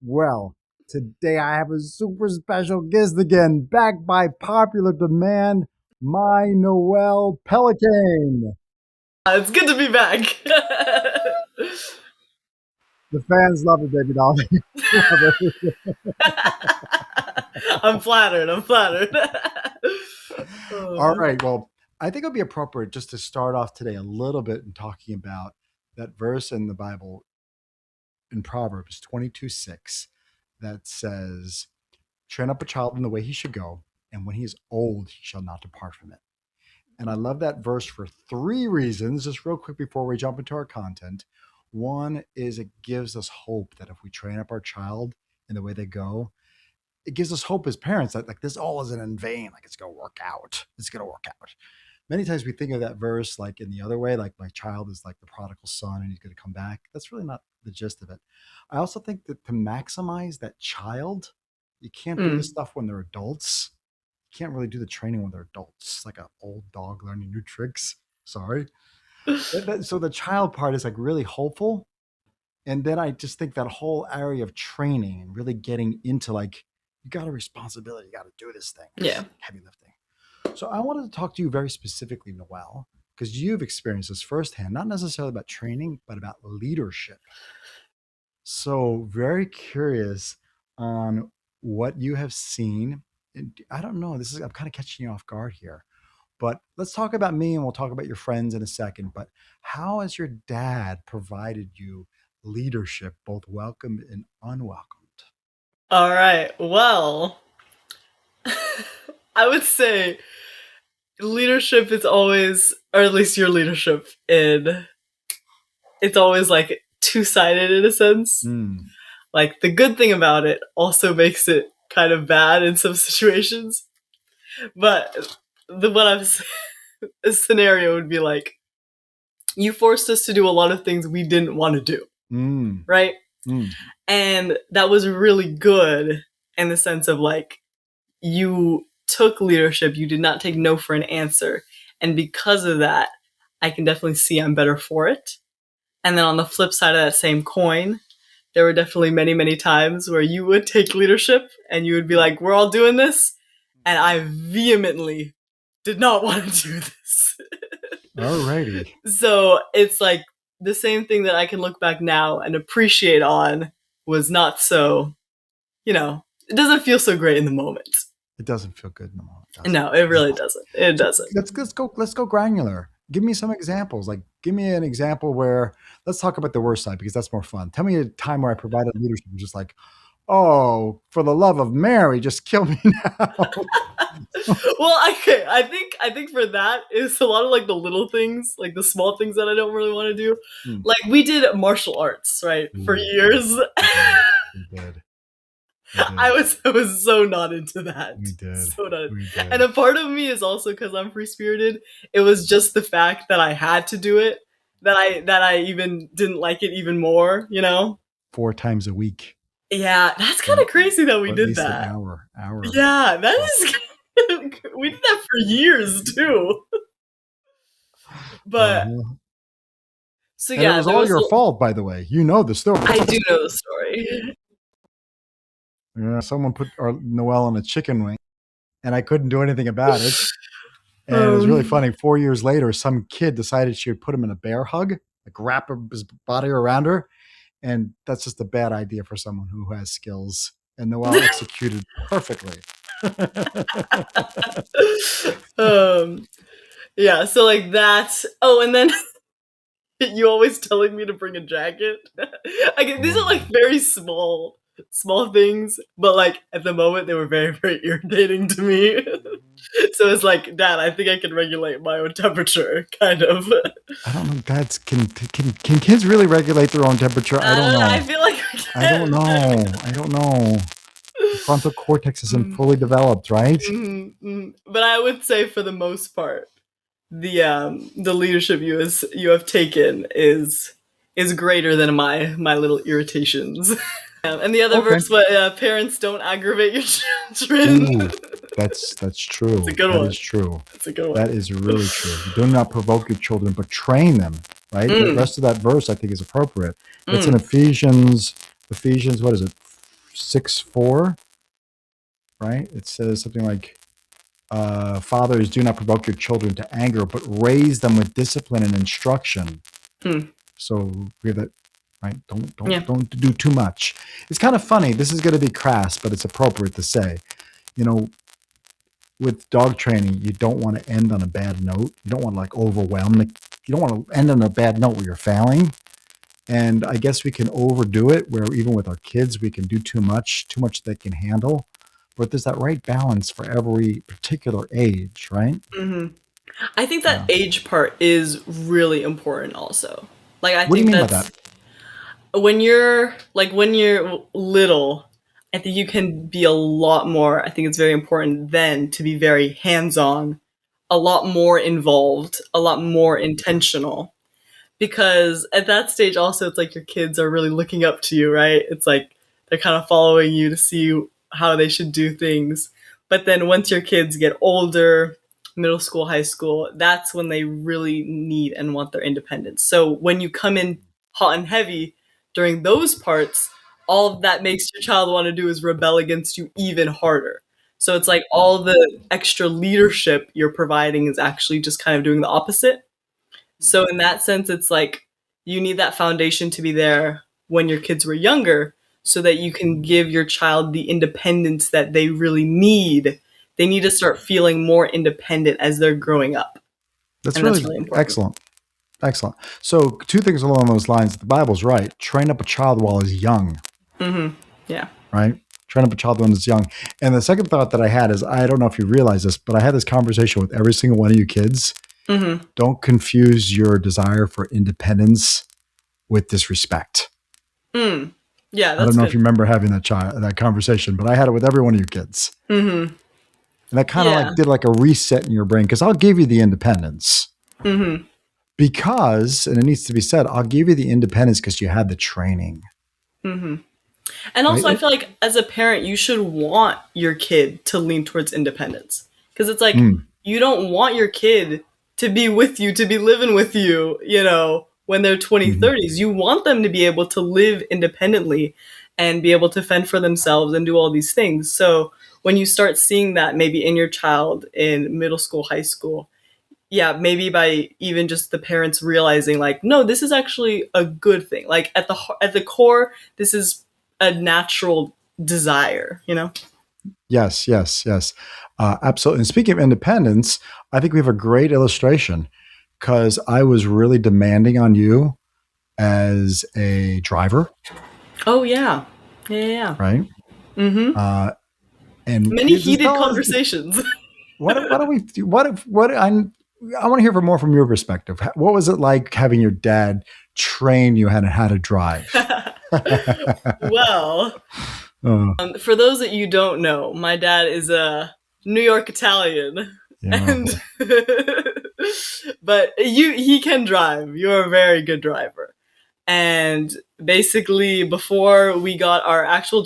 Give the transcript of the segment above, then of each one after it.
Well, today I have a super special guest again, back by popular demand, my Noelle Pellicane. It's good to be back. The fans love it, baby doll. Love it. I'm flattered. I'm flattered. All Oh. right. Well, I think it'll be appropriate just to start off today a little bit in talking about that verse in the Bible in Proverbs 22:6 that says, train up a child in the way he should go, and when he is old, he shall not depart from it. And I love that verse for three reasons, just real quick before we jump into our content. One is it gives us hope that if we train up our child in the way they go, it gives us hope as parents that like this all isn't in vain. Like it's going to work out. It's going to work out. Many times we think of that verse like in the other way, like my child is like the prodigal son and he's going to come back. That's really not the gist of it. I also think that to maximize that child, you can't do this Mm. stuff when they're adults. You can't really do the training when they're adults. It's like an old dog learning new tricks. Sorry. So the child part is like really hopeful. And then I just think that whole area of training and really getting into like, you got a responsibility, you got to do this thing. Yeah. Heavy lifting. So I wanted to talk to you very specifically, Noelle, because you've experienced this firsthand, not necessarily about training, but about leadership. So very curious on what you have seen. And I don't know, I'm kind of catching you off guard here, but let's talk about me and we'll talk about your friends in a second. But how has your dad provided you leadership, both welcomed and unwelcomed? All right. Well, I would say leadership is always, or at least your leadership, it's always like two-sided in a sense. Mm. Like the good thing about it also makes it kind of bad in some situations. But a scenario would be like, you forced us to do a lot of things we didn't want to do, Mm. right? Mm. And that was really good in the sense of like, you took leadership, you did not take no for an answer. And because of that, I can definitely see I'm better for it. And then on the flip side of that same coin, there were definitely many, many times where you would take leadership and you would be like, we're all doing this. And I vehemently did not want to do this. Alrighty. So it's like the same thing that I can look back now and appreciate on was not so, it doesn't feel so great in the moment. It doesn't feel good in the moment, does it? No, it really doesn't. It doesn't. Let's go granular. Give me some examples. Like give me an example where let's talk about the worst side because that's more fun. Tell me a time where I provided leadership and just like, oh, for the love of Mary, just kill me now. Well, okay. I think for that it's a lot of like the little things, like the small things that I don't really want to do. Mm. Like we did martial arts, right? For years. We did. I was so not into that. We did. So not. We did. And a part of me is also because I'm free spirited. It was just the fact that I had to do it that I even didn't like it even more. 4 times a week. Yeah, that's kind of crazy that we Or at did least that. An hour. Yeah, that is. We did that for years too. But so and yeah, it was all your fault, by the way. You know the story. I do know the story. Yeah, someone put Noelle on a chicken wing, and I couldn't do anything about it. And it was really funny. 4 years later, some kid decided she would put him in a bear hug, like wrap his body around her. And that's just a bad idea for someone who has skills. And Noelle executed perfectly. Yeah, so like that. Oh, and then you always telling me to bring a jacket. These are like very small things, but like at the moment they were very, very irritating to me. So it's like, Dad, I think I can regulate my own temperature, kind of. I don't know. Dads, can kids really regulate their own temperature? I don't know. I feel like we can. I don't know. The frontal cortex isn't fully developed, right? Mm-hmm. But I would say for the most part, the leadership you have taken is greater than my little irritations. And the other verse, but parents don't aggravate your children. Ooh, that's true. That's a good one. That is true. That's a good one. That is really true. Do not provoke your children, but train them. Right. The rest of that verse I think is appropriate. It's in Ephesians. What is it? 6:4, right? It says something like, fathers, do not provoke your children to anger, but raise them with discipline and instruction. Hmm. So we have that, right? Don't don't Yeah. don't do too much. It's kind of funny. This is going to be crass, but it's appropriate to say. You know, with dog training, you don't want to end on a bad note. You don't want to like overwhelm the. You don't want to end on a bad note where you're failing. And I guess we can overdo it where even with our kids, we can do too much they can handle. But there's that right balance for every particular age, right? Hmm. I think that Yeah. age part is really important also. Like I What do you think mean by that's that? when you're little, I think you can be a lot more. I think it's very important then to be very hands-on, a lot more involved, a lot more intentional. Because at that stage also it's like your kids are really looking up to you, right? It's like they're kind of following you to see how they should do things. But then once your kids get older, middle school, high school, that's when they really need and want their independence. So when you come in hot and heavy during those parts, all that makes your child want to do is rebel against you even harder. So it's like all the extra leadership you're providing is actually just kind of doing the opposite. So in that sense, it's like you need that foundation to be there when your kids were younger so that you can give your child the independence that they really need. They need to start feeling more independent as they're growing up. That's And that's really really important. excellent. Excellent. So, two things along those lines. The Bible's right. Train up a child while he's young, Hmm. Yeah. right? Train up a child when he's young. And the second thought that I had is I don't know if you realize this, but I had this conversation with every single one of you kids. Hmm. Don't confuse your desire for independence with disrespect. Mm. Yeah, I don't that's know if good. you remember having that conversation, but I had it with every one of you kids. Hmm. And that kind of Yeah. like did like a reset in your brain because I'll give you the independence Hmm. because, and it needs to be said, I'll give you the independence because you had the training, Hmm. And right? also, I feel like as a parent, you should want your kid to lean towards independence. Because it's like, Mm, you don't want your kid to be with you, to be living with you, when they're 20, mhm. 30s. You want them to be able to live independently and be able to fend for themselves and do all these things. So when you start seeing that maybe in your child in middle school, high school, yeah, maybe by even just the parents realizing like, no, this is actually a good thing. Like at the core, this is a natural desire, you know? Yes, yes, yes. Absolutely. And speaking of independence, I think we have a great illustration because I was really demanding on you as a driver, Oh yeah. Yeah, yeah. right? Mm-hmm. Uh, and Many you just heated tell us conversations. what do we do? What I want to hear from more from your perspective. What was it like having your dad train you how to drive? Well, uh, for those that you don't know, my dad is a New York Italian, yeah. and but he can drive. You're a very good driver. And basically, before we got our actual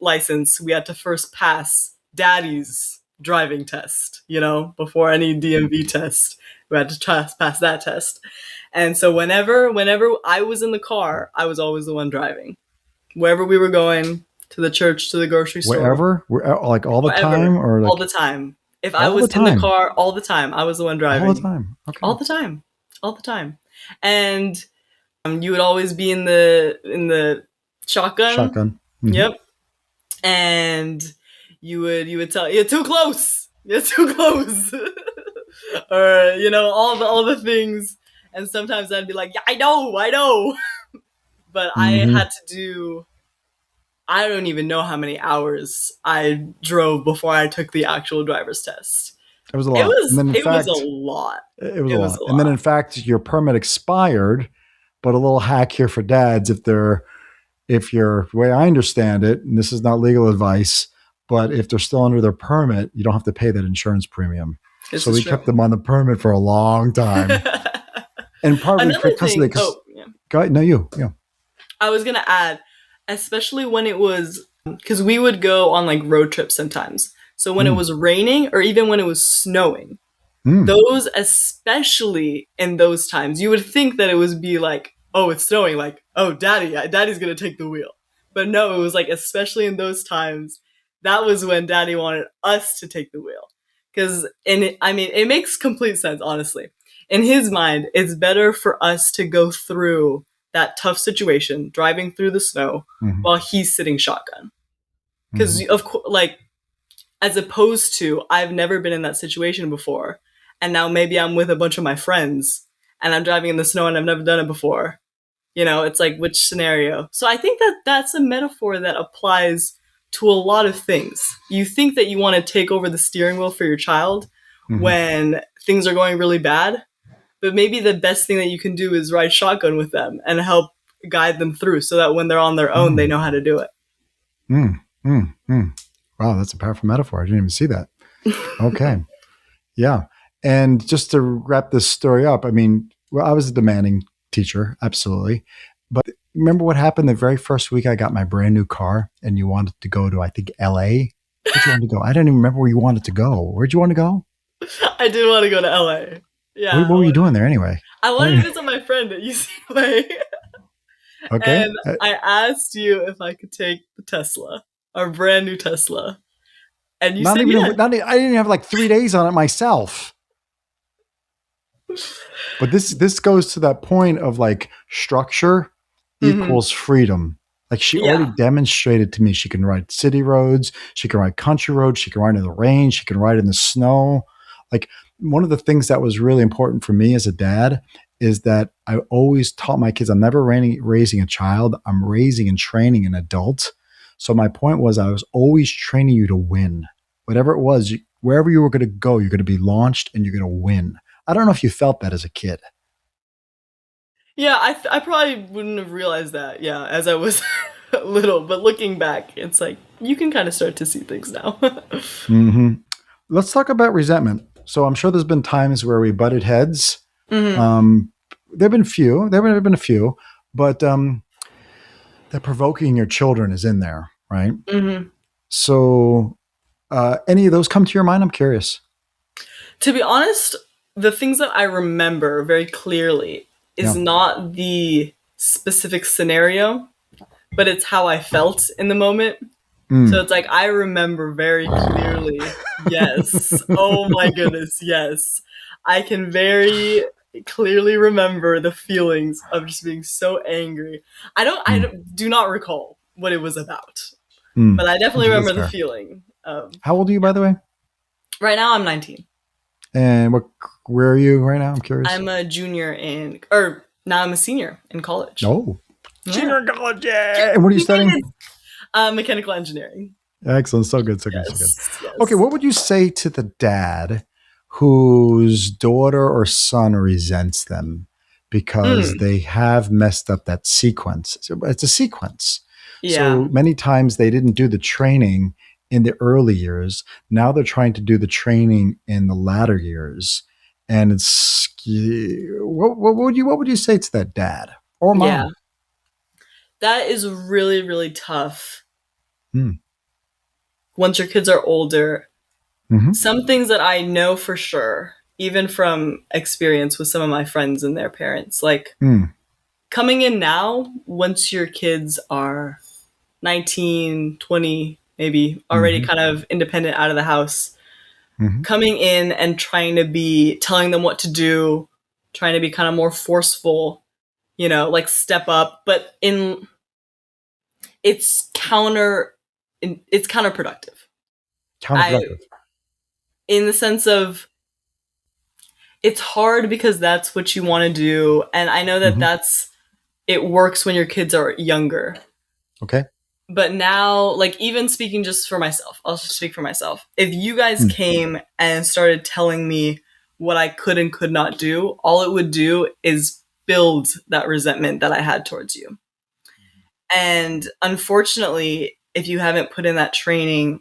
license, we had to first pass daddy's driving test, before any DMV test. We had to pass that test. And so whenever I was in the car, I was always the one driving. Wherever we were going, to the church, to the grocery store, Like all the wherever, time, or all the like time. If I all the was in the time, car all the time, I was the one all the driving. time. Okay, All the time. All the time. And you would always be in the shotgun. shotgun. Hmm. Yep. And you would tell, you're too close. You're too close. Or all the things. And sometimes I'd be like, yeah, I know. But I Hmm. had to do, I don't even know how many hours I drove before I took the actual driver's test. It was a It lot, and was then in it was a fact, lot. it was a It was lot, a and then lot. in fact, your permit expired. But a little hack here for dads, if you're the way I understand it, and this is not legal advice, but if they're still under their permit, you don't have to pay that insurance premium. This So is we true. kept them on the permit for a long time, and partly Another because of the thing, because yeah. go ahead, no you yeah I was gonna add, especially when it was, because we would go on like road trips sometimes. So when it mm, was raining or even when it was snowing, mm, those, especially in those times, you would think that it would be like, oh, it's snowing, like, oh, daddy's gonna take the wheel. But no, it was like, especially in those times, that was when daddy wanted us to take the wheel. Because, I mean, it makes complete sense, honestly. In his mind, it's better for us to go through that tough situation, driving through the snow, Mm-hmm. while he's sitting shotgun. Because, Mm-hmm. of course, like, as opposed to, I've never been in that situation before. And now maybe I'm with a bunch of my friends and I'm driving in the snow and I've never done it before. You know, it's like, which scenario? So I think that that's a metaphor that applies to a lot of things. You think that you want to take over the steering wheel for your child Mm-hmm. when things are going really bad, but maybe the best thing that you can do is ride shotgun with them and help guide them through so that when they're on their own, they know how to do it. Mm, mm, mm. Wow, that's a powerful metaphor. I didn't even see that. Okay. Yeah. And just to wrap this story up, I mean, well, I was a demanding teacher, absolutely. But remember what happened the very first week I got my brand new car and you wanted to go to, I think, LA? Where'd you want to go? I don't even remember where you wanted to go. Where'd you want to go? I did want to go to LA. What, Yeah. what were you doing there anyway? I I wanted to don't visit my friend at UCLA. okay. And I asked you if I could take the Tesla, our brand new Tesla. And you Not said even, yes. I didn't have like 3 days on it myself. But this goes to that point of like structure equals freedom. Like she already Yeah. demonstrated to me she can ride city roads, she can ride country roads, she can ride in the rain, she can ride in the snow. Like one of the things that was really important for me as a dad is that I always taught my kids I'm never raising a child, I'm raising and training an adult. So my point was I was always training you to win. Whatever it was, wherever you were going to go, you're going to be launched and you're going to win. I don't know if you felt that as a kid. Yeah, I probably wouldn't have realized that, yeah, as I was little. But looking back, it's like, you can kind of start to see things now. Mm-hmm. Let's talk about resentment. So I'm sure there's been times where we butted heads. Mm-hmm. Um, there've been few. There have been a few, but that provoking your children is in there, right? Mm-hmm. So, any of those come to your mind? I'm curious. To be honest, the things that I remember very clearly is Yeah. not the specific scenario, but it's how I felt in the moment. So Mm. it's like, I remember very clearly. Yes. Oh my goodness. Yes. I can very clearly remember the feelings of just being so angry. I Mm. do not recall what it was about, Mm. but I definitely That's remember the fair. feeling. How old are you, by the way? Right now I'm 19. And where are you right now? I'm curious. I'm a junior or now I'm a senior in college. Oh, Yeah. junior in college. Yeah. And what are you studying? Mechanical engineering. Excellent. So good. So good. So good. Yes. Yes. Okay. What would you say to the dad whose daughter or son resents them because Mm, they have messed up that sequence? So it's a sequence. yeah. So many times they didn't do the training in the early years. Now they're trying to do the training in the latter years. And it's what would you say to that dad or Yeah. mom? That is really, really tough Hmm. once your kids are older. Mm-hmm. Some things that I know for sure, even from experience with some of my friends and their parents, like Mm. coming in now, once your kids are 19, 20, maybe already Mm-hmm. kind of independent out of the house, Mm-hmm. coming in and trying to be telling them what to do, trying to be kind of more forceful, like step up, but in it's it's counterproductive. I Counterproductive. In the sense of, it's hard because that's what you want to do, and I know that Mm-hmm. it works when your kids are younger. Okay. But now, like, even speaking just for myself, I'll just speak for myself. If you guys Mm. came and started telling me what I could and could not do, all it would do is build that resentment that I had towards you. And unfortunately, if you haven't put in that training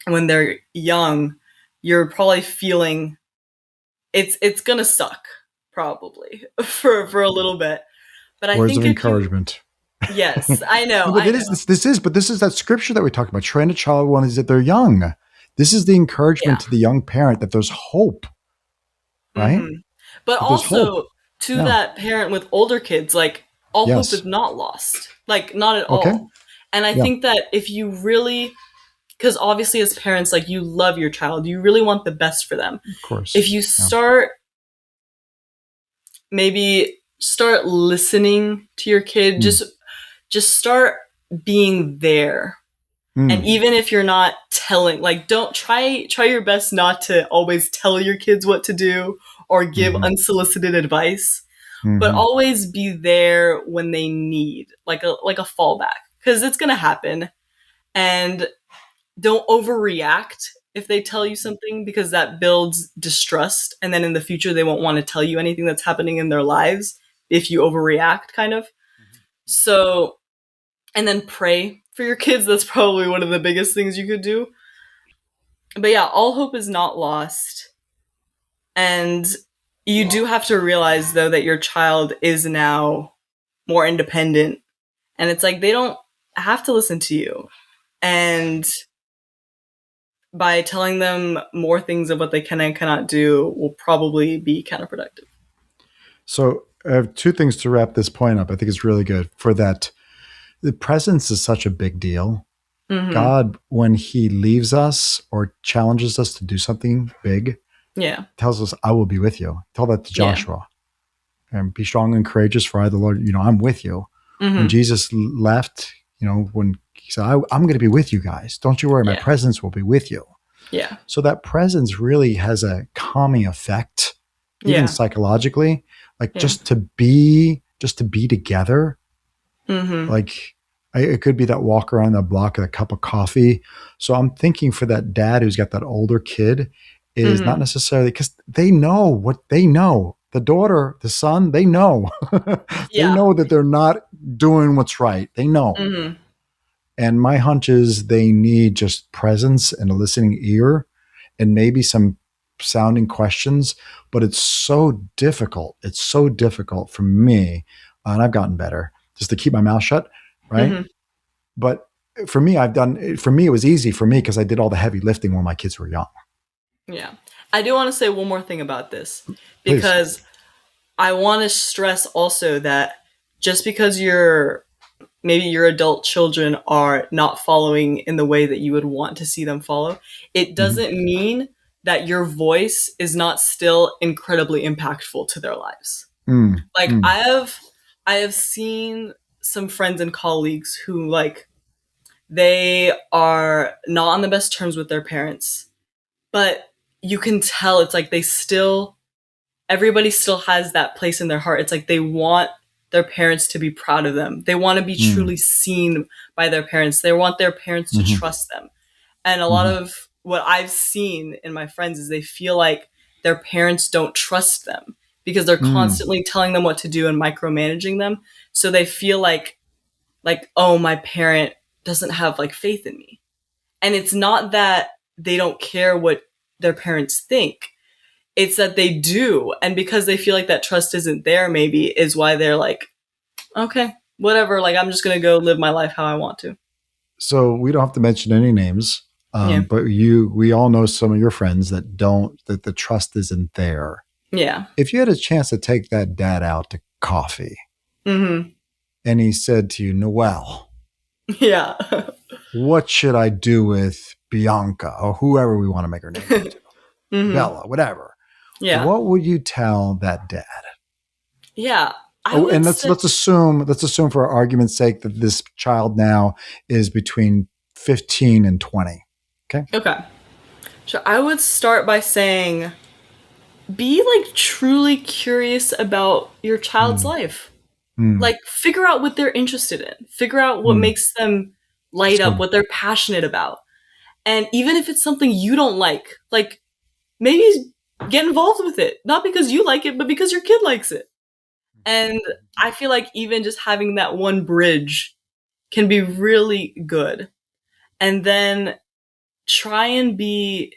when they're young, you're probably feeling it's gonna suck probably for a little bit. But I Words of think if you encouragement. yes, I know, No, but I it is know. but this is that scripture that we talked about. Train a child when is that they're young. This is the Yeah. encouragement to the young parent that there's hope, right? But That there's hope. also to Yeah. that parent with older kids, like, all hope Yes. is not lost. Like, not at Okay. all. And I Yeah, think that if you really, because obviously as parents, like you love your child, you really want the best for them. of course. If you Yeah. maybe start listening to your kid, Mm. just start being there. And Mm. even if you're not telling, like don't try your best not to always tell your kids what to do or give Hmm. unsolicited advice, but Hmm. always be there when they need like a fallback, because it's going to happen. And don't overreact if they tell you something, because that builds distrust, and then in the future they won't want to tell you anything that's happening in their lives if you overreact, kind of. So, and then pray for your kids. That's probably one of the biggest things you could do. But yeah, all hope is not lost. And you do have to realize though that your child is now more independent, and it's like they don't have to listen to you. And by telling them more things of what they can and cannot do will probably be counterproductive. So I have two things to wrap this point up. I think it's really good for that. The presence is such a big deal. Mm-hmm. God, when he leaves us or challenges us to do something big, Yeah. tells us, I will be with you. Tell that to Yeah. Joshua. And be strong and courageous, for I, the Lord, I'm with you. When Mm-hmm. Jesus left, when he said, I'm going to be with you guys. Don't you worry, my Yeah. presence will be with you. Yeah. So that presence really has a calming effect, even Yeah. psychologically, like Yeah. just to be together. Mm-hmm. Like it could be that walk around the block with a cup of coffee. So I'm thinking for that dad who's got that older kid is not Mm-hmm. necessarily because they know what they know. The daughter, the son, they know. They Yeah. know that they're not doing what's right. They know. Mm-hmm. And my hunch is they need just presence and a listening ear and maybe some sounding questions, but it's so difficult. It's so difficult for me, and I've gotten better just to keep my mouth shut, right? Mm-hmm. But for me, it was easy for me because I did all the heavy lifting when my kids were young. Yeah. I do want to say one more thing about this, Please. because I want to stress also that just because maybe your adult children are not following in the way that you would want to see them follow, it Mm-hmm. doesn't mean that your voice is not still incredibly impactful to their lives. Mm, Like mm, I have seen some friends and colleagues who, like, they are not on the best terms with their parents, but you can tell it's like everybody still has that place in their heart. It's like they want their parents to be proud of them. They want to be mm, truly seen by their parents. They want their parents to mm-hmm, trust them. And a lot mm-hmm, of what I've seen in my friends is they feel like their parents don't trust them because they're mm, constantly telling them what to do and micromanaging them. So they feel like, oh, my parent doesn't have like faith in me. And it's not that they don't care what their parents think. It's that they do. And because they feel like that trust isn't there, maybe is why they're like, okay, whatever. Like, I'm just going to go live my life how I want to. So we don't have to mention any names, Yeah. but we all know some of your friends that that the trust isn't there. Yeah. If you had a chance to take that dad out to coffee Mm-hmm. and he said to you, Noelle, Yeah. what should I do with Bianca or whoever we want to make her name into? Mm-hmm. Bella, whatever. Yeah. What would you tell that dad? Yeah. I Oh, would and say, let's assume for argument's sake that this child now is between 15 and 20. Okay. okay. So I would start by saying, be like truly curious about your child's Mm, life. mm, Like, figure out what they're interested in, figure out what mm. makes them That's light up, good. what they're passionate about. And even if it's something you don't like maybe get involved with it, not because you like it, but because your kid likes it. And I feel like even just having that one bridge can be really good. And then try and be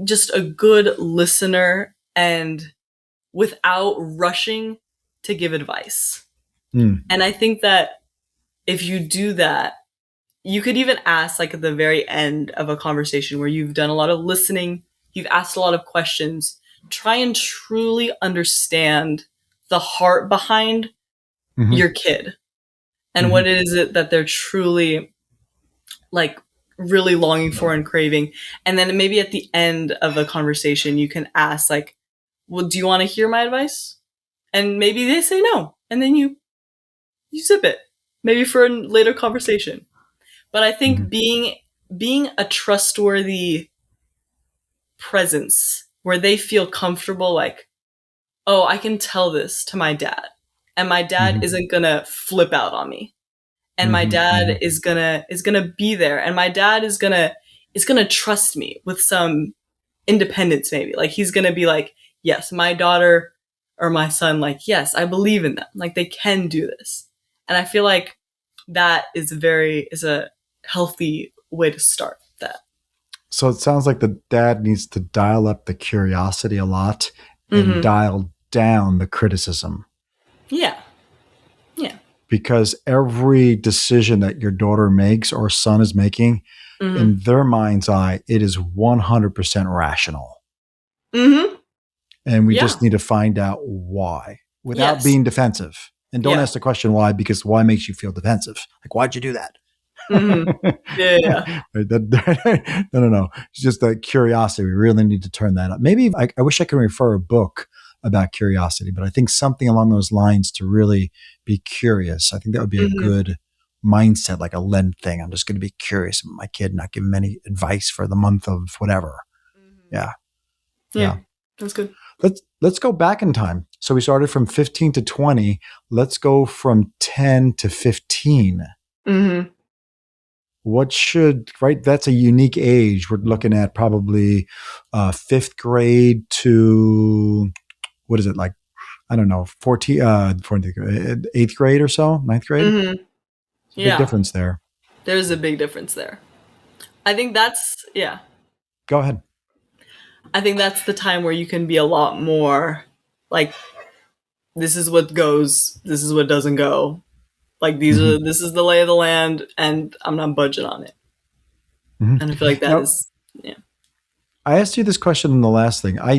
just a good listener and without rushing to give advice. Mm, And I think that if you do that, you could even ask, like, at the very end of a conversation where you've done a lot of listening, you've asked a lot of questions, try and truly understand the heart behind hmm your kid. and Mm-hmm. what is it that they're truly like really longing for and craving. And then maybe at the end of a conversation, you can ask like, well, do you want to hear my advice? And maybe they say no. And then you zip it, maybe for a later conversation. But I Mm-hmm. think being a trustworthy presence where they feel comfortable, like, oh, I can tell this to my dad, and my dad Mm-hmm. isn't gonna flip out on me, and my Mm-hmm. Mm-hmm. dad is gonna be there, and my dad is gonna trust me with some independence, maybe. Like he's gonna be like, yes, my daughter or my son, like, yes, I believe in them. Like they can do this. And I feel like that is a healthy way to start that. So it sounds like the dad needs to dial up the curiosity a lot and Mm-hmm. dial down the criticism, Yeah. Yeah. because every decision that your daughter makes or son is making, Mm-hmm. in their mind's eye, it is 100% rational. Mm-hmm. And we Yeah. just need to find out why without Yes. being defensive. And don't Yeah. ask the question why, because why makes you feel defensive. Like, why'd you do that? Mm-hmm. Yeah. Yeah. No. It's just that curiosity. We really need to turn that up. Maybe I wish I could refer a book about curiosity, but I think something along those lines to really be curious. I think that would be a Mm-hmm. good mindset, like a Lent thing. I'm just going to be curious about my kid, not give him any advice for the month of whatever. Yeah. Yeah. Yeah. That's good. Let's go back in time. So we started from 15 to 20. Let's go from 10 to 15. Mm-hmm. Right? That's a unique age. We're looking at probably fifth grade to, what is it, like, I don't know, 14, eighth grade or so, ninth grade. Mm-hmm. It's a big Yeah. difference there. There's a big difference there. I think that's, yeah. Go ahead. I think that's the time where you can be a lot more like, this is what goes, this is what doesn't go. Like Mm-hmm. this is the lay of the land, and I'm not budging on it. Mm-hmm. And I feel like that Now, is, yeah. I asked you this question in the last thing. I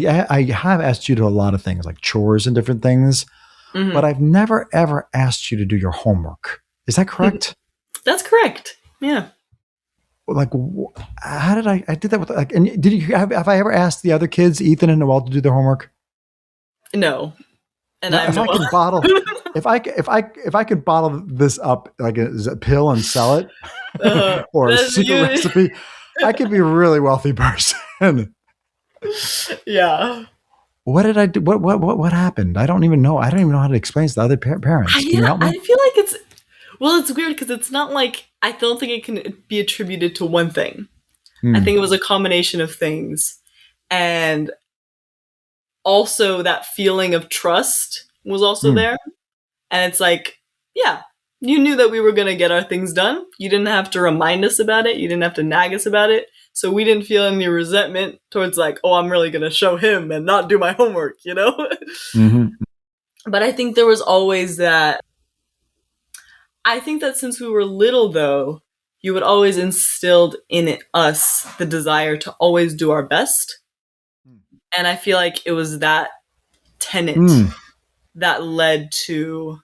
have asked you to a lot of things like chores and different things, but Mm-hmm. I've never ever asked you to do your homework. Is that correct? That's correct. Yeah. Like, how did I did that with, like, and did you have I ever asked the other kids, Ethan and Noelle, to do their homework? No. And Now, I if know. I could bottle, if I could bottle this up like as a pill and sell it, or a That's secret you. recipe, I could be a really wealthy person. Yeah. What did I do? What happened? I don't even know. I don't even know how to explain this to other parents. Can you help I me? feel like it's weird because it's not like, I don't think it can be attributed to one thing. I Hmm. think it was a combination of things. And also that feeling of trust was also Hmm. there. And it's like, yeah, you knew that we were going to get our things done. You didn't have to remind us about it. You didn't have to nag us about it. So we didn't feel any resentment towards like, oh, I'm really going to show him and not do my homework, you know? Mm-hmm. But I think there was always that. I think that since we were little, though, you would always instilled in us the desire to always do our best. And I feel like it was that tenet Hmm. that led to,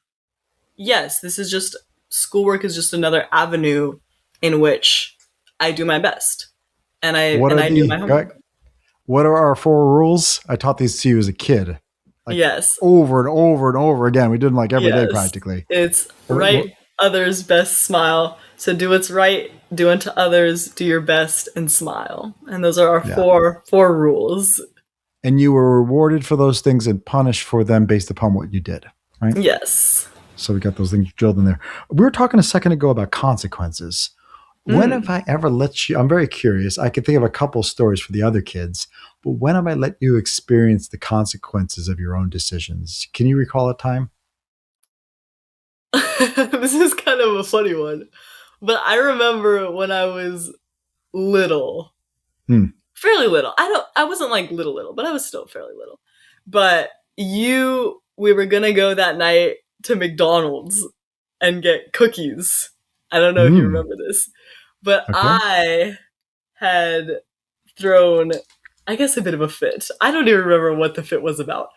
yes, this is just, schoolwork is just another avenue in which I do my best, and What are I do my homework. what are our four rules? I taught these to you as a kid, like Yes, over and over and over again. We did them like every day yes, practically. it's What, right others best, smile. So do what's right, do unto others, do your best, and smile. And those are our yeah. four rules. And you were rewarded for those things and punished for them based upon what you did, right? Yes. So we got those things drilled in there. We were talking a second ago about consequences. When have Mm. I ever let you? I'm very curious. I can think of a couple stories for the other kids, but when have I let you experience the consequences of your own decisions? Can you recall a time? This is kind of a funny one, but I remember when I was little, Hmm. fairly little. I wasn't like little, but I was still fairly little. But we were gonna go that night to McDonald's and get cookies. I don't know if you Hmm. remember this, but Okay. I had thrown, I guess, a bit of a fit. I don't even remember what the fit was about,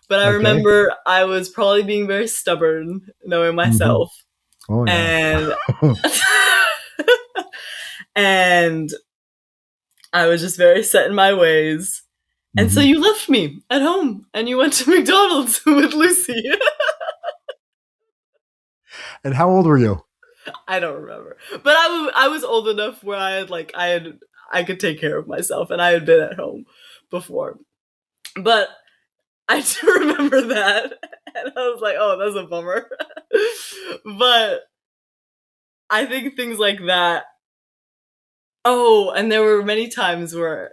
but I Okay. remember I was probably being very stubborn, knowing Hmm. myself. Oh yeah. And and I was just very set in my ways. And so Mhm. you left me at home and you went to McDonald's with Lucy. And how old were you? I don't remember. But I was old enough where I could take care of myself and I had been at home before. But I do remember that. And I was like, oh, that's a bummer. But I think things like that. Oh, and there were many times where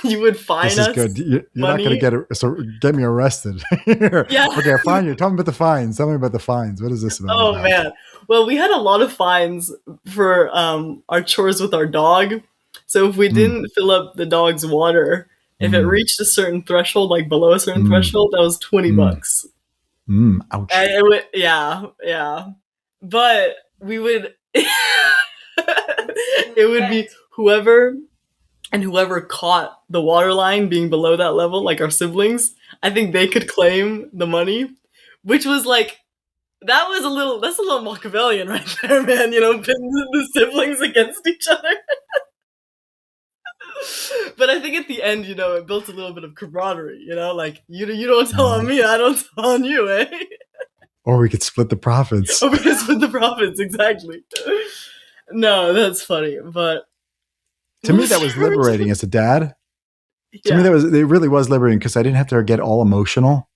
you would fine This is us good. You're not going money. to get me arrested. Here. Yeah. Okay, fine. You're talking about the fines. Tell me about the fines. What is this all Oh about? man. Well, we had a lot of fines for our chores with our dog. So if we Mm, didn't fill up the dog's water, if it mm, reached a certain threshold, like below a certain mm, threshold, that was 20 mm, bucks. ouch. And it would, yeah, yeah. But we would, it would be whoever caught the water line being below that level, like our siblings, I think they could claim the money, which was like, that's a little Machiavellian right there, man. You know, pitting the siblings against each other. But I think at the end, you know, it built a little bit of camaraderie. You know, like you don't tell on Uh, me, I don't tell on you, eh? or we could split the profits. Oh, because with the profits, exactly. No, that's funny, but To me, that was Lucy, liberating as a dad. To me, yeah. it really was liberating because I didn't have to get all emotional.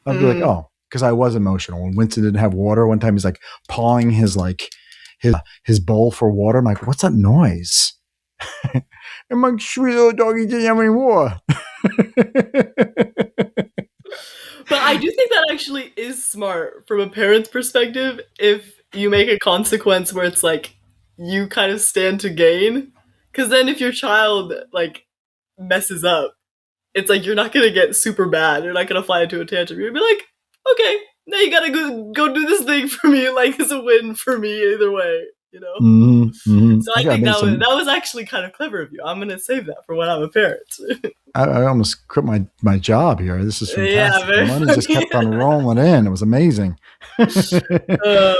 I'd be like, Mm. oh, because I was emotional. When Winston didn't have water, one time he's like pawing his bowl for water. I'm like, what's that noise? I'm like, sweet little doggy didn't have any water. But I do think that actually is smart from a parent's perspective if you make a consequence where it's like you kind of stand to gain. Because then if your child like messes up, it's like you're not gonna get super bad. You're not gonna fly into a tantrum. You'll be like, okay, now you gotta go do this thing for me. Like it's a win for me either way, you know. So I I got think made some. that was actually kind of clever of you. I'm gonna save that for when I'm a parent. I almost quit my job here. This is Yeah, fantastic. The very money just funny. kept on rolling in. It was amazing. uh,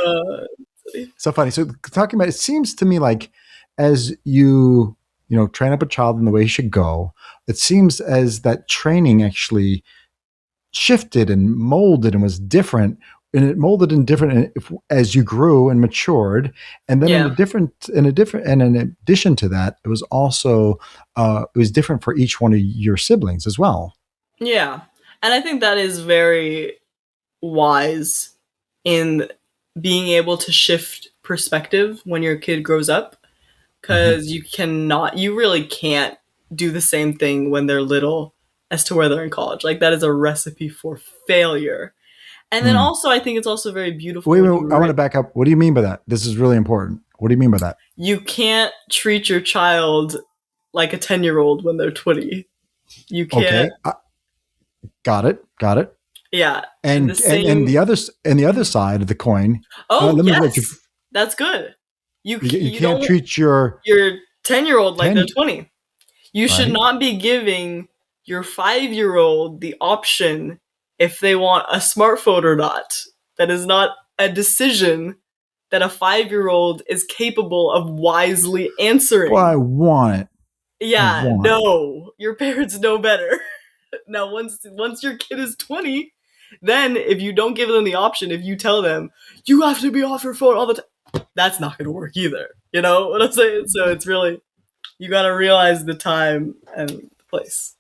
So funny. So talking about it seems to me like as train up a child in the way he should go, it seems as that training actually shifted and molded and was different, and it molded and different as you grew and matured. And then yeah, in addition to that, it was also it was different for each one of your siblings as well. yeah, and I think that is very wise in being able to shift perspective when your kid grows up Mm-hmm. because you really can't do the same thing when they're little as to where they're in college. Like that is a recipe for failure. And then Mm. also, I think it's also very beautiful Wait, when wait, I want to back up. What do you mean by that? This is really important. What do you mean by that? you can't treat your child like a 10-year-old when they're 20. You can't, Okay, got it, got it. yeah. And the And same, the other side of the coin. oh, Let me let you. yes, that's good. You You can't don't, treat your your 10-year-old like they're 10, 20. You should right? not be giving your 5-year-old the option if they want a smartphone or not. That is not a decision that a 5-year-old is capable of wisely But answering. I want it. I Yeah, want it. no, your parents know better. Now, once your kid is 20, then if you don't give them the option, if you tell them you have to be off your phone all the time, that's not going to work either. You know what I'm saying? So it's really you got to realize the time and the place.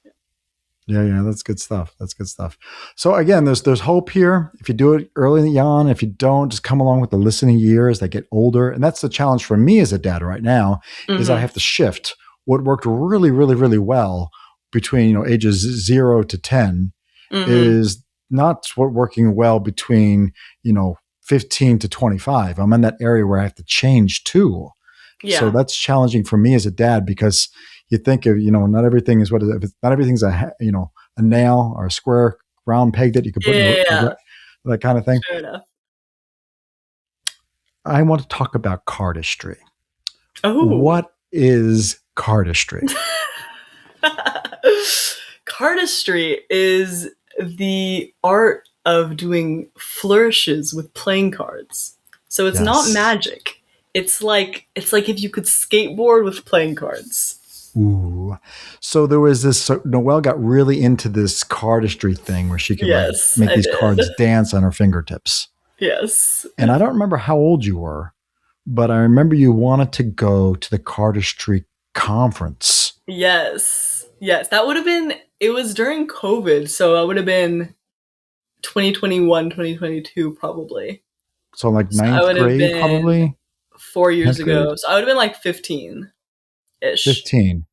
Yeah, yeah, that's good stuff. That's good stuff. So again, there's hope here. If you do it early on, if you don't, just come along with the listening year as they get older. And that's the challenge for me as a dad right now, is I Mm-hmm. have to shift what worked really, really, really well between ages 0 to 10 Mm-hmm. is not what working well between 15 to 25. I'm in that area where I have to change too. So Yeah. that's challenging for me as a dad because you think of not everything is what if it's not everything's a nail or a square round peg that you could put in Yeah. that kind of thing. Fair enough. I want to talk about cardistry. Oh. What is cardistry? Cardistry is the art of doing flourishes with playing cards. So it's not Yes. magic. It's like if you could skateboard with playing cards. Ooh. So there was this, so Noelle got really into this cardistry thing where she could like Yes, make I these did. cards dance on her fingertips. Yes. And I don't remember how old you were, but I remember you wanted to go to the Cardistry conference. Yes. Yes. That would have been, it was during COVID. So I would have been 2021, 2022, probably. So like So I ninth would have grade, been probably 4 years 10th grade, ago. So I would have been like 15 ish. 15.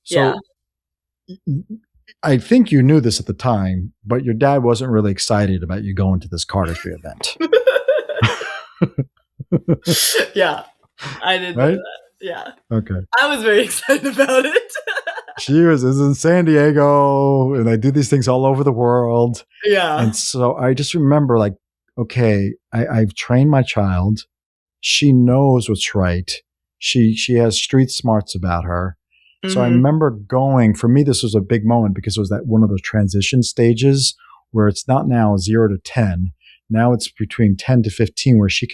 Yeah. So I think you knew this at the time, but your dad wasn't really excited about you going to this cardistry event. Yeah. I did know Right? that. Yeah. Okay. I was very excited about it. She was in San Diego and they do these things all over the world. Yeah. And so I just remember like, okay, I've trained my child. She knows what's right. She has street smarts about her. So I Mm-hmm. remember going, for me, this was a big moment because it was that one of those transition stages where it's not now 0 to 10. Now it's between 10 to 15 where she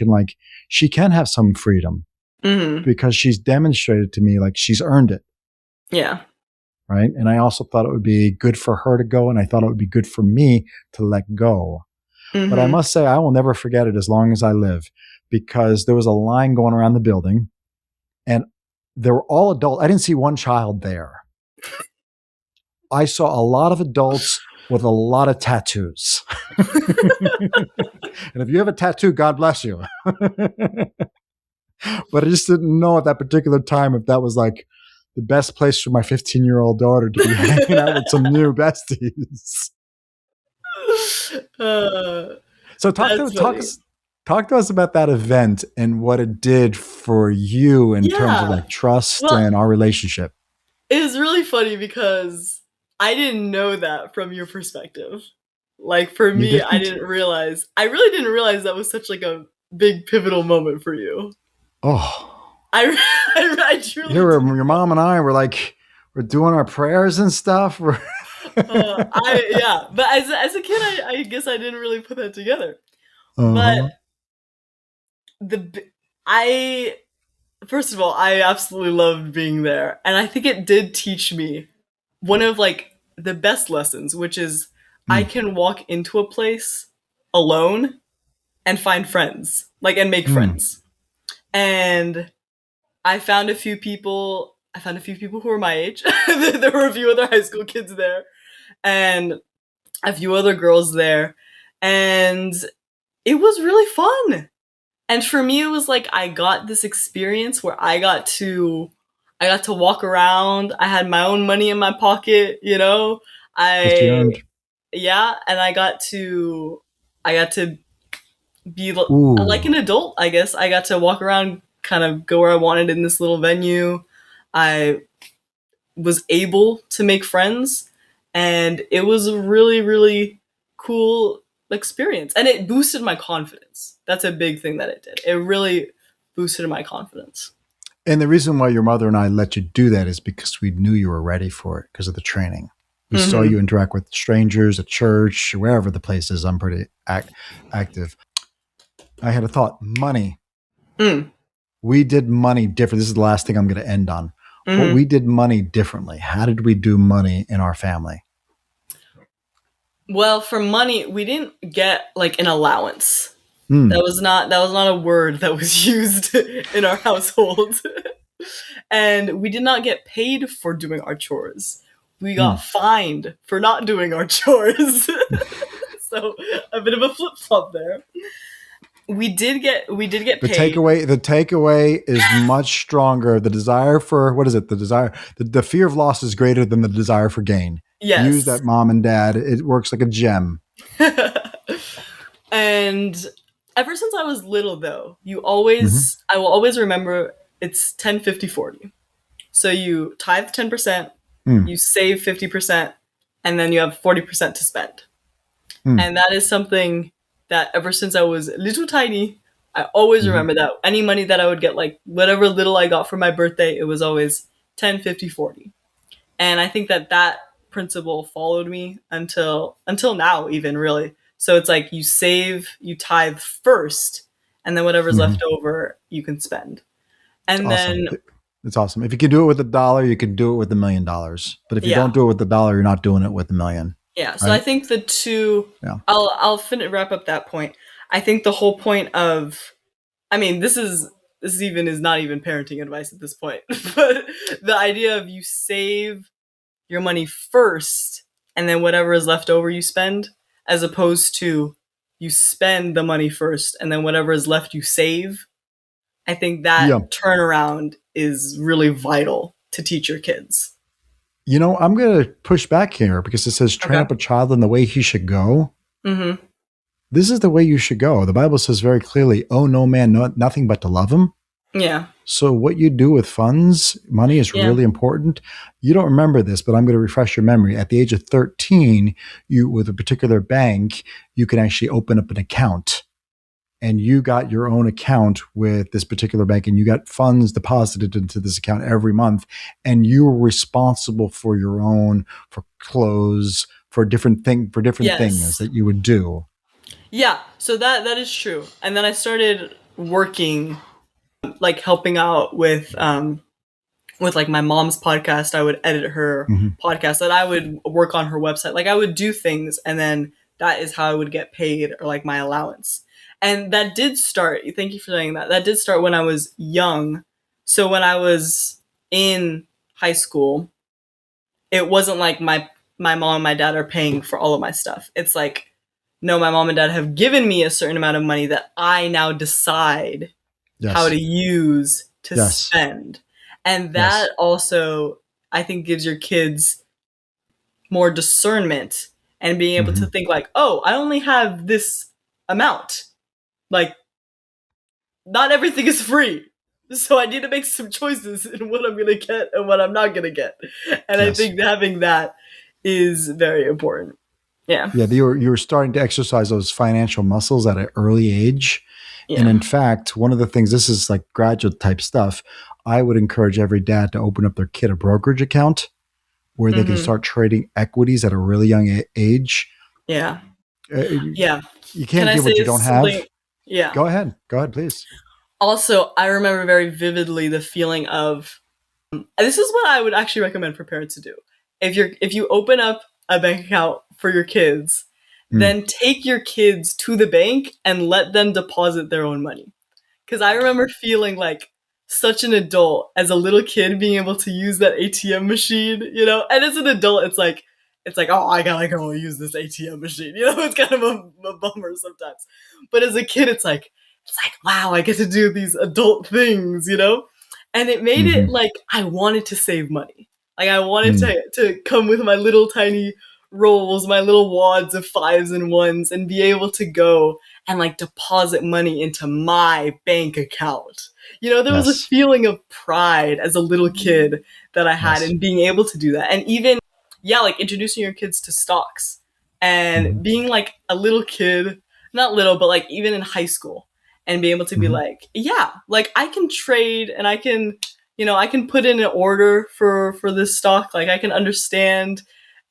can have some freedom Mm-hmm. because she's demonstrated to me like she's earned it. Yeah. Right. And I also thought it would be good for her to go. And I thought it would be good for me to let go. But I Mm-hmm. must say, I will never forget it as long as I live because there was a line going around the building and they were all adults. I didn't see one child there. I saw a lot of adults with a lot of tattoos. And if you have a tattoo, God bless you. But I just didn't know at that particular time if that was like the best place for my 15-year-old daughter to be hanging out with some new besties. uh, So that's funny. talk to us about that event and what it did for you in terms of Yeah. like trust Well, and our relationship. it was really funny because I didn't know that from your perspective. Like for You me, didn't? I really didn't realize that was such like a big pivotal moment for you. Oh, I, I truly your didn't. mom and I were like, we're doing our prayers and stuff. Yeah, but as a kid, I guess I didn't really put that together. But Uh-huh. the I first of all, I absolutely loved being there, and I think it did teach me one of like the best lessons, which is I Mm, can walk into a place alone and find friends, like and make mm, friends. And I found a few people. I found a few people who were my age. There were a few other high school kids there, and a few other girls there, and it was really fun. And for me, it was like I got this experience where I got to walk around. I had my own money in my pocket, you know. that you I earned. Yeah, and I got to be like Ooh. an adult, I guess. I got to walk around, kind of go where I wanted in this little venue. I was able to make friends, and it was a really, really cool experience. And it boosted my confidence. That's a big thing that it did. It really boosted my confidence. And the reason why your mother and I let you do that is because we knew you were ready for it because of the training. We saw Mm-hmm. you interact with strangers at church, wherever the place is. I'm pretty active. I had a thought money. Mm. We did money different. This is the last thing I'm going to end on. But Mm-hmm. we did money differently. How did we do money in our family? Well, for money, we didn't get like an allowance. Mm, That was not a word that was used in our household. And we did not get paid for doing our chores. We got mm. fined for not doing our chores. So a bit of a flip flop there. We did get paid. The takeaway is much stronger. The desire for what is it? The fear of loss is greater than the desire for gain. Use Yes. that, mom and dad. It works like a gem. And ever since I was little though, Hmm. I will always remember it's 10, 50, 40. So you tithe 10%, Mm, you save 50%, and then you have 40% to spend. mm, And that is something that ever since I was little tiny, I always mhm. remember that any money that I would get, like whatever little I got for my birthday, it was always 10, 50, 40. And I think that that principle followed me until now, even really. So it's like you save, you tithe first, and then whatever's Mm-hmm. left over you can spend. And Awesome. then It's awesome. If you can do it with $1, you can do it with $1 million. But if you yeah, don't do it with $1, you're not doing it with $1 million. yeah. So I Right? think the two. Yeah. I'll wrap up that point. I think the whole point of, I mean, this even is not even parenting advice at this point, but the idea of you save your money first and then whatever is left over you spend, as opposed to you spend the money first and then whatever is left you save. I think that Yeah. turnaround is really vital to teach your kids. I'm going to push back here because it says train Okay. up a child in the way he should go. Mm-hmm. This is the way you should go. The Bible says very clearly, oh, no man, nothing but to love him. Yeah. So what you do with funds, money is Yeah. really important. You don't remember this, but I'm going to refresh your memory. At the age of 13, you, with a particular bank, you can actually open up an account. And you got your own account with this particular bank, and you got funds deposited into this account every month, and you were responsible for your own, for clothes, for different Yes. things that you would do. Yeah, so that is true. And then I started working, like helping out with like my mom's podcast. I would edit her podcast, that I would work on her website. Like I would do things, and then that is how I would get paid, or like my allowance. And that did start, thank you for saying that. That did start when I was young. So when I was in high school, it wasn't like my mom and my dad are paying for all of my stuff. It's like, no, my mom and dad have given me a certain amount of money that I now decide how to use to spend. And that also, I think, gives your kids more discernment and being able to think like, oh, I only have this amount. Like, not everything is free. So I need to make some choices in what I'm going to get and what I'm not going to get. And I think having that is very important. Yeah. Yeah, you were starting to exercise those financial muscles at an early age. Yeah. And in fact, one of the things, this is like graduate type stuff, I would encourage every dad to open up their kid a brokerage account where they can start trading equities at a really young age. Yeah. Yeah. You can't give what you don't have. Yeah. Go ahead, please. Also, I remember very vividly the feeling of, this is what I would actually recommend for parents to do. If you open up a bank account for your kids, then take your kids to the bank and let them deposit their own money. Because I remember feeling like such an adult as a little kid, being able to use that ATM machine, and as an adult, it's like, oh, I gotta go use this ATM machine. It's kind of a bummer sometimes. But as a kid, it's like, wow, I get to do these adult things, And it made it like I wanted to save money. Like I wanted to come with my little tiny rolls, my little wads of 5s and 1s, and be able to go and like deposit money into my bank account. There was a feeling of pride as a little kid that I had in being able to do that. And even, like introducing your kids to stocks and being like a little kid, not little, but like even in high school, and be able to be like, like I can trade and I can, I can put in an order for this stock. Like I can understand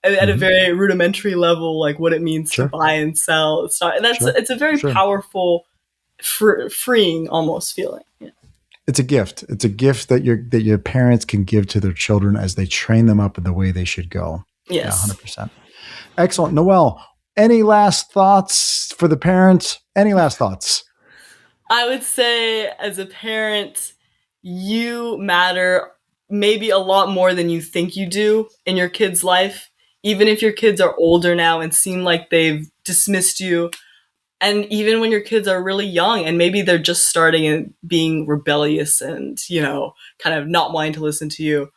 at a very rudimentary level, like what it means to buy and sell stock. And it's a very powerful, freeing almost feeling. Yeah. It's a gift. It's a gift that your parents can give to their children as they train them up in the way they should go. Yes. Yeah, 100%. Excellent. Noelle, any last thoughts for the parents? Any last thoughts? I would say as a parent, you matter maybe a lot more than you think you do in your kid's life. Even if your kids are older now and seem like they've dismissed you, and even when your kids are really young and maybe they're just starting and being rebellious and, kind of not wanting to listen to you,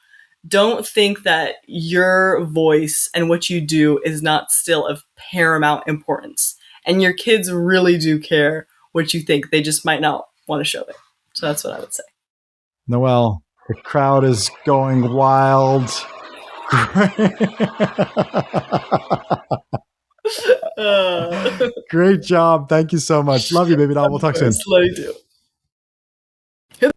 don't think that your voice and what you do is not still of paramount importance. And your kids really do care what you think. They just might not want to show it. So that's what I would say. Noelle, the crowd is going wild. Great job. Thank you so much. Love you, baby doll. We'll talk soon. Love you too.